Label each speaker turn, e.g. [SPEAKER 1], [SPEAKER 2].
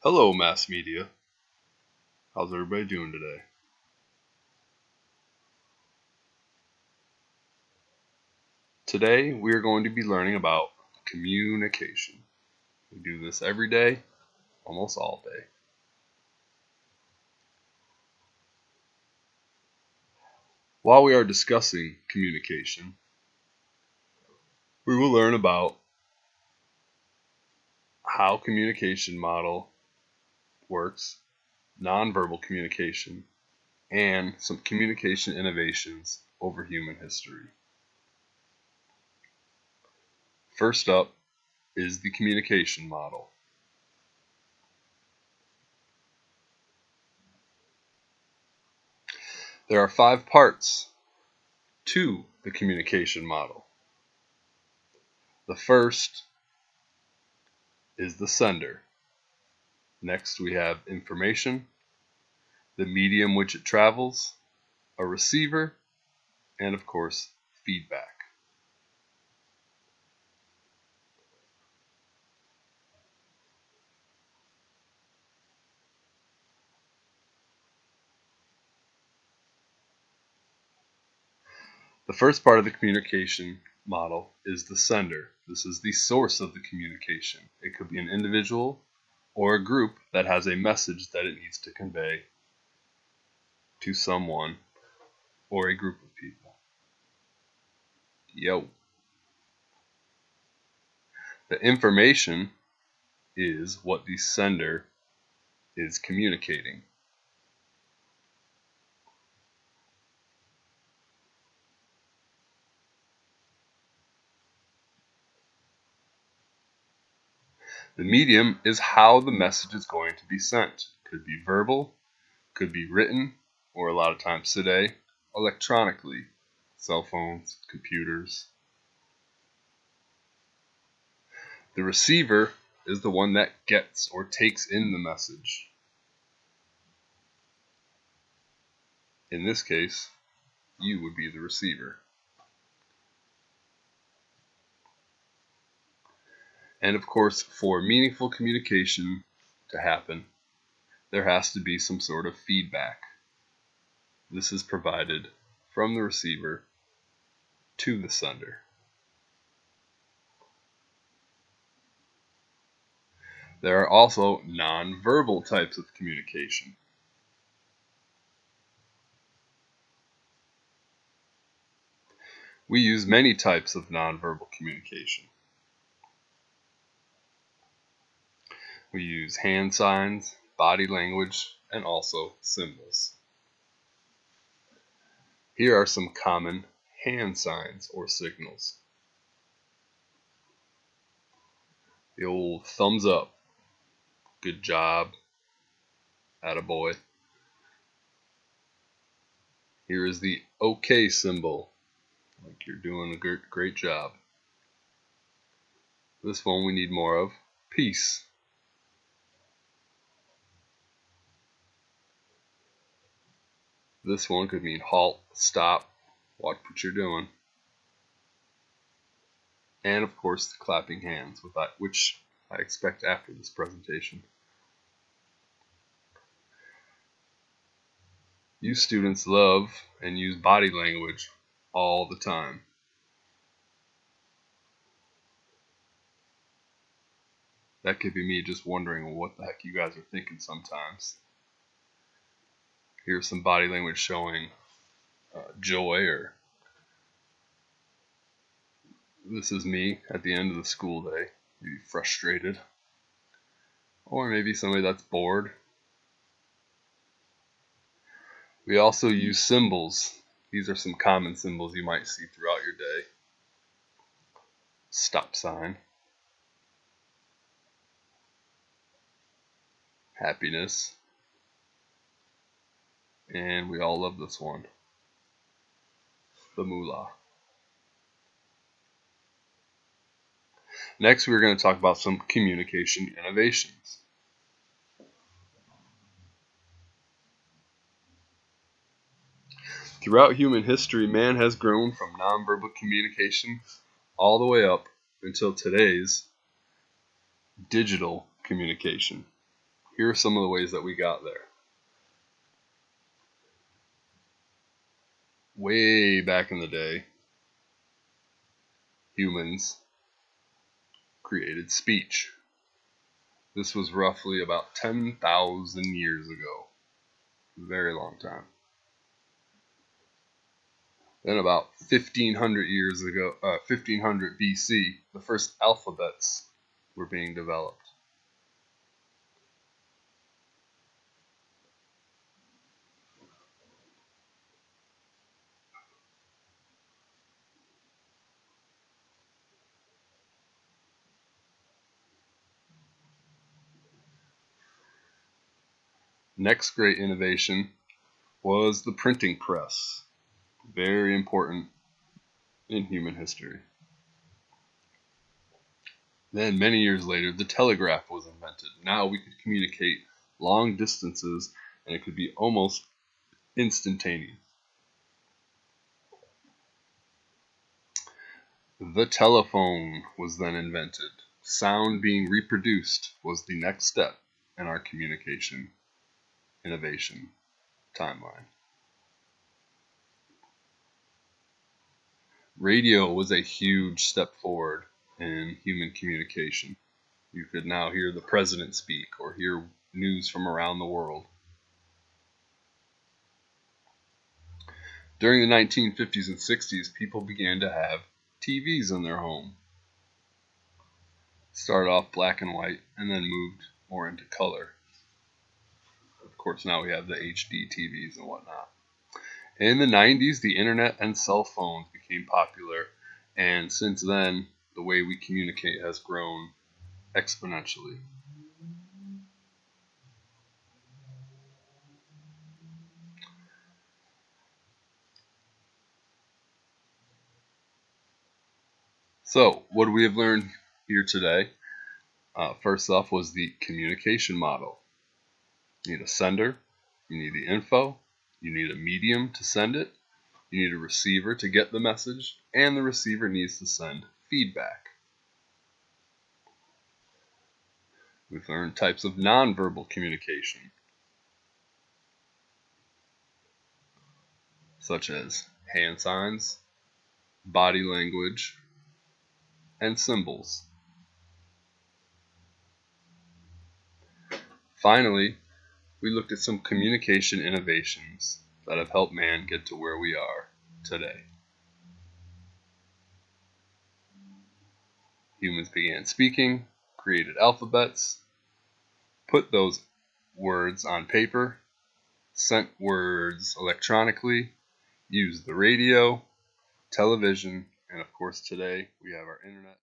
[SPEAKER 1] Hello, mass media. How's everybody doing today? Today, we are going to be learning about communication. We do this every day, almost all day. While we are discussing communication, we will learn about how communication model works, nonverbal communication, and some communication innovations over human history. First up is the communication model. There are 5 parts to the communication model. The first is the sender. Next, we have information, the medium which it travels, a receiver, and of course, feedback. The first part of the communication model is the sender. This is the source of the communication. It could be an individual or a group that has a message that it needs to convey to someone or a group of people. The information is what the sender is communicating. The medium is how the message is going to be sent. Could be verbal, could be written, or a lot of times today, electronically. Cell phones, computers. The receiver is the one that gets or takes in the message. In this case, you would be the receiver. And of course, for meaningful communication to happen, there has to be some sort of feedback. This is provided from the receiver to the sender. There are also nonverbal types of communication. We use many types of nonverbal communication. We use hand signs, body language, and also symbols. Here are some common hand signs or signals. The old thumbs up, good job, attaboy. Here is the OK symbol, like you're doing a great job. This one we need more of, peace. This one could mean halt, stop, watch what you're doing. And of course the clapping hands, which I expect after this presentation. You students love and use body language all the time. That could be me just wondering what the heck you guys are thinking sometimes. Here's some body language showing joy, or this is me at the end of the school day, maybe frustrated, or maybe somebody that's bored. We also use symbols. These are some common symbols you might see throughout your day. Stop sign, happiness, and we all love this one, the moolah. Next, we're going to talk about some communication innovations. Throughout human history, man has grown from nonverbal communication all the way up until today's digital communication. Here are some of the ways that we got there. Way back in the day, humans created speech. This was roughly about 10,000 years ago. Very long time. Then about 1500 years ago, 1500 BC, the first alphabets were being developed. Next great innovation was the printing press. Very important in human history. Then, many years later, the telegraph was invented. Now we could communicate long distances, and it could be almost instantaneous. The telephone was then invented. Sound being reproduced was the next step in our communication innovation timeline. Radio was a huge step forward in human communication. You could now hear the president speak or hear news from around the world. During the 1950s and 60s, people began to have TVs in their home. Started off black and white and then moved more into color. Of course, now we have the HD TVs and whatnot. In the 90s, the internet and cell phones became popular, and since then, the way we communicate has grown exponentially. So, what do we have learned here today? First off was the communication model. You need a sender, you need the info, you need a medium to send it, you need a receiver to get the message, and the receiver needs to send feedback. We've learned types of nonverbal communication, such as hand signs, body language, and symbols. Finally, we looked at some communication innovations that have helped man get to where we are today. Humans began speaking, created alphabets, put those words on paper, sent words electronically, used the radio, television, and of course today we have our internet.